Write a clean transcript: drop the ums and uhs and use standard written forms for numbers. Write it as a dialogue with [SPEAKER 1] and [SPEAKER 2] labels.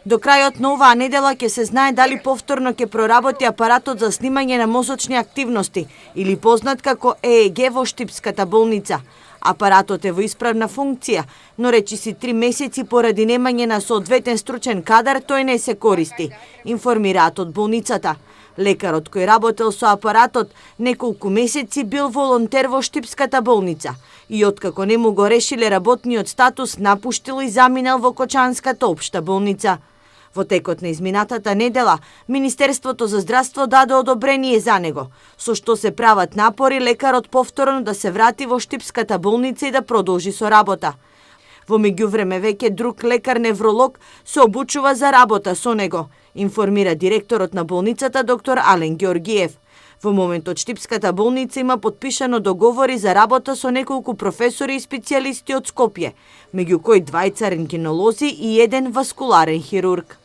[SPEAKER 1] До крајот на оваа недела ќе се знае дали повторно ќе проработи апаратот за снимање на мозочни активности или познат како ЕЕГ во Штипската болница. Апаратот е во исправна функција, но речиси 3 месеци поради немање на соодветен стручен кадар тој не се користи, информираат од болницата. Лекарот кој работел со апаратот неколку месеци бил волонтер во Штипската болница и откако не му го решиле работниот статус напуштил и заминал во Кочанската општа болница. Во текот на изминатата недела, Министерството за здравство даде одобрение за него, со што се прават напори лекарот повторно да се врати во Штипската болница и да продолжи со работа. Во меѓувреме веќе друг лекар-невролог се обучува за работа со него, информира директорот на болницата доктор Ален Георгиев. Во моментот Штипската болница има подпишано договори за работа со неколку професори и специјалисти од Скопје, меѓу кои 2 рентгенолози и 1 васкуларен хирург.